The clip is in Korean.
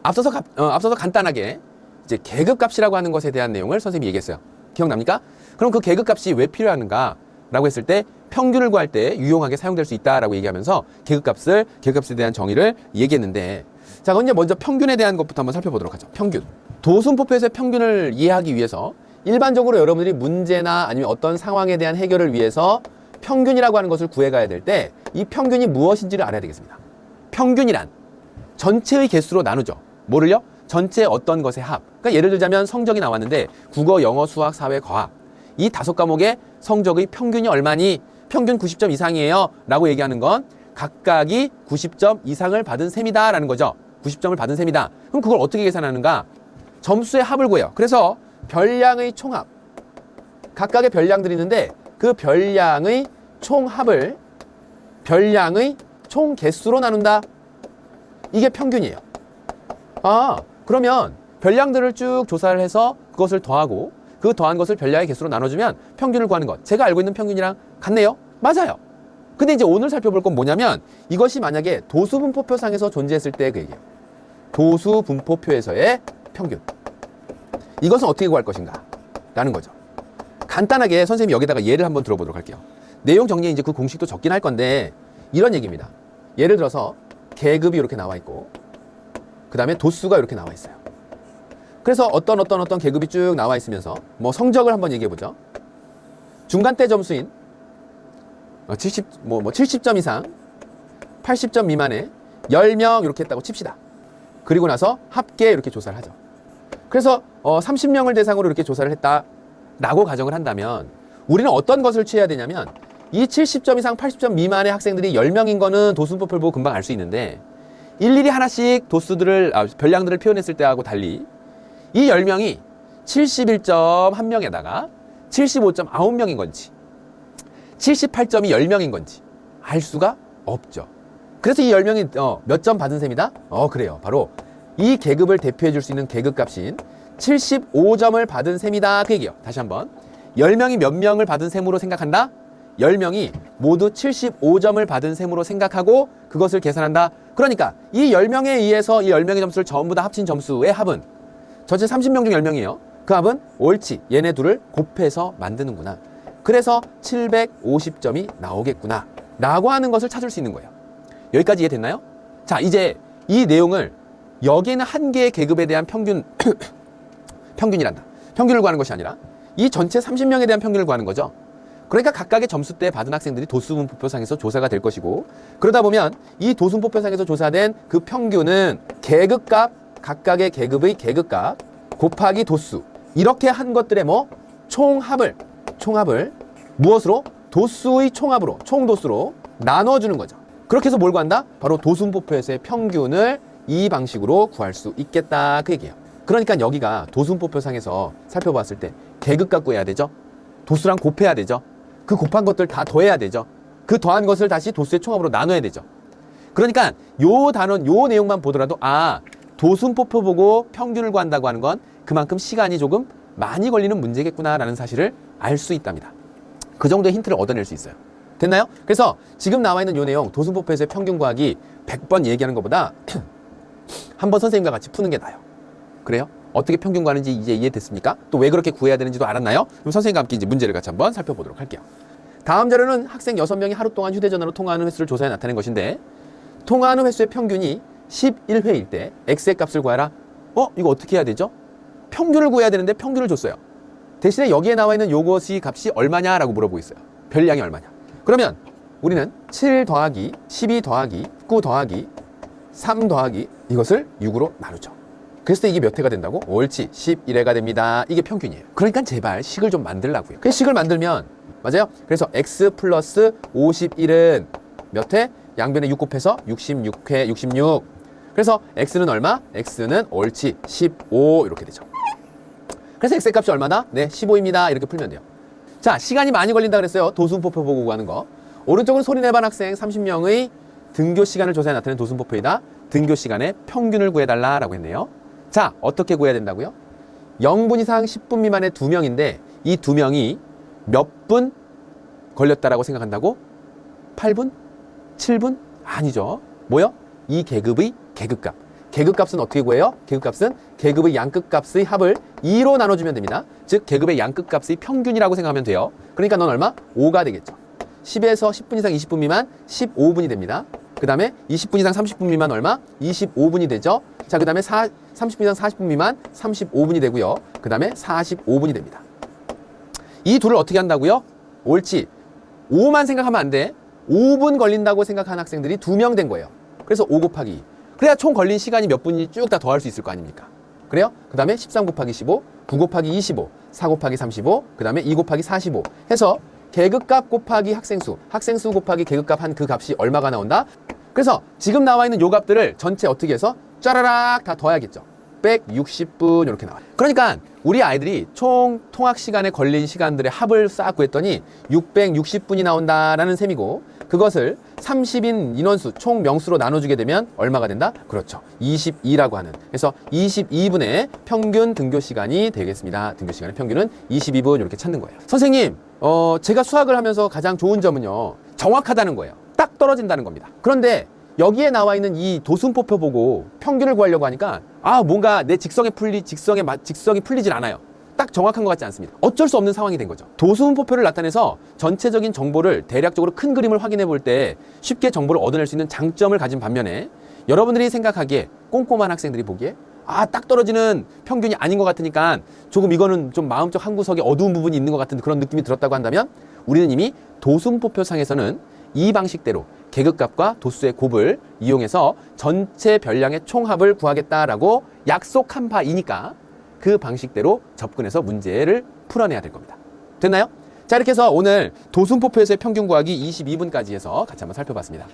앞서서 간단하게 이제 계급값이라고 하는 것에 대한 내용을 선생님이 얘기했어요. 기억납니까? 그럼 그 계급값이 왜 필요한가? 라고 했을 때 평균을 구할 때 유용하게 사용될 수 있다라고 얘기하면서 계급값에 대한 정의를 얘기했는데, 자, 그럼 이제 먼저 평균에 대한 것부터 한번 살펴보도록 하죠. 평균. 도순포표에서의 평균을 이해하기 위해서 일반적으로 여러분들이 문제나 아니면 어떤 상황에 대한 해결을 위해서 평균이라고 하는 것을 구해가야 될 때 이 평균이 무엇인지를 알아야 되겠습니다. 평균이란 전체의 개수로 나누죠. 뭐를요? 전체 어떤 것의 합. 그러니까 예를 들자면 성적이 나왔는데 국어, 영어, 수학, 사회, 과학 이 5과목의 성적의 평균이 얼마니? 평균 90점 이상이에요 라고 얘기하는 건 각각이 90점 이상을 받은 셈이다 라는 거죠. 90점을 받은 셈이다. 그럼 그걸 어떻게 계산하는가? 점수의 합을 구해요. 그래서 별량의 총합, 각각의 별량들이 있는데 그 별량의 총합을 별량의 총 개수로 나눈다. 이게 평균이에요. 아, 그러면 별량들을 쭉 조사를 해서 그것을 더하고 그 더한 것을 별량의 개수로 나눠주면 평균을 구하는 것, 제가 알고 있는 평균이랑 같네요? 맞아요. 근데 이제 오늘 살펴볼 건 뭐냐면 이것이 만약에 도수분포표상에서 존재했을 때 그 얘기예요. 도수분포표에서의 평균. 이것은 어떻게 구할 것인가? 라는 거죠. 간단하게 선생님이 여기다가 예를 한번 들어보도록 할게요. 내용 정리에 이제 그 공식도 적긴 할 건데 이런 얘기입니다. 예를 들어서 계급이 이렇게 나와 있고 그 다음에 도수가 이렇게 나와 있어요. 그래서 어떤 계급이 쭉 나와 있으면서 뭐 성적을 한번 얘기해 보죠. 중간대 점수인 70점 이상 80점 미만의 10명 이렇게 했다고 칩시다. 그리고 나서 합계 이렇게 조사를 하죠. 그래서 30명을 대상으로 이렇게 조사를 했다라고 가정을 한다면 우리는 어떤 것을 취해야 되냐면 이 70점 이상 80점 미만의 학생들이 10명인 거는 도수분포표를 보고 금방 알 수 있는데 일일이 하나씩 별량들을 표현했을 때하고 달리 이 10명이 71.1명에다가 75.9명인 건지 78점이 10명인 건지 알 수가 없죠. 그래서 이 10명이 몇 점 받은 셈이다? 그래요. 바로 이 계급을 대표해 줄 수 있는 계급값인 75점을 받은 셈이다. 그 얘기예요. 다시 한번. 10명이 몇 명을 받은 셈으로 생각한다? 10명이 모두 75점을 받은 셈으로 생각하고 그것을 계산한다. 그러니까 이 10명에 의해서 이 10명의 점수를 전부 다 합친 점수의 합은 전체 30명 중 10명이에요. 그 합은 옳지. 얘네 둘을 곱해서 만드는구나. 그래서 750점이 나오겠구나. 라고 하는 것을 찾을 수 있는 거예요. 여기까지 이해됐나요? 자, 이제 이 내용을 여기에는 한 개의 계급에 대한 평균이란다. 평균을 구하는 것이 아니라 이 전체 30명에 대한 평균을 구하는 거죠. 그러니까 각각의 점수대 받은 학생들이 도수분포표상에서 조사가 될 것이고 그러다 보면 이 도수분포표상에서 조사된 그 평균은 계급값, 각각의 계급의 계급값 곱하기 도수 이렇게 한 것들의 총합을 무엇으로? 도수의 총합으로, 총도수로 나눠주는 거죠. 그렇게 해서 뭘 구한다? 바로 도수분포표에서의 평균을 이 방식으로 구할 수 있겠다 그 얘기예요. 그러니까 여기가 도수분포표상에서 살펴봤을 때 계급값 구해야 되죠. 도수랑 곱해야 되죠. 그 곱한 것들 다 더해야 되죠. 그 더한 것을 다시 도수의 총합으로 나눠야 되죠. 그러니까 요 내용만 보더라도 도수분포표 보고 평균을 구한다고 하는 건 그만큼 시간이 조금 많이 걸리는 문제겠구나라는 사실을 알 수 있답니다. 그 정도의 힌트를 얻어낼 수 있어요. 됐나요? 그래서 지금 나와 있는 요 내용 도수분포표에서의 평균 구하기 100번 얘기하는 것보다 한번 선생님과 같이 푸는 게 나아요. 그래요? 어떻게 평균 구하는지 이제 이해됐습니까? 또 왜 그렇게 구해야 되는지도 알았나요? 그럼 선생님과 함께 이제 문제를 같이 한번 살펴보도록 할게요. 다음 자료는 학생 6명이 하루 동안 휴대전화로 통화하는 횟수를 조사해 나타낸 것인데 통화하는 횟수의 평균이 11회일 때 X의 값을 구하라. 이거 어떻게 해야 되죠? 평균을 구해야 되는데 평균을 줬어요. 대신에 여기에 나와 있는 요것이 값이 얼마냐라고 물어보고 있어요. 별량이 얼마냐. 그러면 우리는 7 더하기 12 더하기 9 더하기 3 더하기 이것을 6으로 나누죠. 그래서 이게 몇 회가 된다고? 옳지. 11회가 됩니다. 이게 평균이에요. 그러니까 제발 식을 좀 만들라고요. 그 식을 만들면 맞아요? 그래서 x 플러스 51은 몇 회? 양변에 6 곱해서 66회, 66. 그래서 x는 얼마? x는 옳지. 15 이렇게 되죠. 그래서 x의 값이 얼마다? 네, 15입니다. 이렇게 풀면 돼요. 자, 시간이 많이 걸린다 그랬어요. 도수분포표 보고 구하는 거. 오른쪽은 소리내반 학생 30명의 등교 시간을 조사해 나타낸 도수분포표이다. 등교 시간의 평균을 구해달라라고 했네요. 자, 어떻게 구해야 된다고요? 0분 이상 10분 미만의 2명인데 이 2명이 몇 분 걸렸다라고 생각한다고? 8분? 7분? 아니죠. 뭐요? 이 계급의 계급값. 계급값은 어떻게 구해요? 계급값은 계급의 양끝값의 합을 2로 나눠주면 됩니다. 즉 계급의 양끝값의 평균이라고 생각하면 돼요. 그러니까 넌 얼마? 5가 되겠죠. 10에서 10분 이상 20분 미만 15분이 됩니다. 그 다음에 20분 이상 30분 미만 얼마? 25분이 되죠. 자, 그 다음에 30분 이상 40분 미만 35분이 되고요. 그 다음에 45분이 됩니다. 이 둘을 어떻게 한다고요? 옳지. 5만 생각하면 안 돼. 5분 걸린다고 생각하는 학생들이 2명 된 거예요. 그래서 5 곱하기 2. 그래야 총 걸린 시간이 몇 분인지 쭉 다 더할 수 있을 거 아닙니까? 그래요? 그 다음에 13 곱하기 15, 9 곱하기 25, 4 곱하기 35, 그 다음에 2 곱하기 45 해서 계급값 곱하기 학생수, 학생수 곱하기 계급값 한 그 값이 얼마가 나온다? 그래서 지금 나와 있는 요 값들을 전체 어떻게 해서 짜라락 다 더해야겠죠. 160분 이렇게 나와요. 그러니까 우리 아이들이 총 통학 시간에 걸린 시간들의 합을 싹 구했더니 660분이 나온다라는 셈이고, 그것을 30인 인원수 총 명수로 나눠주게 되면 얼마가 된다? 그렇죠. 22라고 하는. 그래서 22분의 평균 등교 시간이 되겠습니다. 등교 시간의 평균은 22분 이렇게 찾는 거예요. 선생님, 제가 수학을 하면서 가장 좋은 점은요, 정확하다는 거예요. 딱 떨어진다는 겁니다. 그런데 여기에 나와 있는 이 도순포표 보고 평균을 구하려고 하니까 뭔가 내 직성이 풀리질 않아요. 딱 정확한 것 같지 않습니다. 어쩔 수 없는 상황이 된 거죠. 도순포표를 나타내서 전체적인 정보를 대략적으로 큰 그림을 확인해 볼 때 쉽게 정보를 얻어낼 수 있는 장점을 가진 반면에, 여러분들이 생각하기에 꼼꼼한 학생들이 보기에 딱 떨어지는 평균이 아닌 것 같으니까 조금 이거는 좀 마음적 한구석에 어두운 부분이 있는 것 같은 그런 느낌이 들었다고 한다면, 우리는 이미 도순포표상에서는 이 방식대로 계급값과 도수의 곱을 이용해서 전체 별량의 총합을 구하겠다라고 약속한 바이니까 그 방식대로 접근해서 문제를 풀어내야 될 겁니다. 됐나요? 자, 이렇게 해서 오늘 도순포표에서의 평균 구하기 22분까지 해서 같이 한번 살펴봤습니다.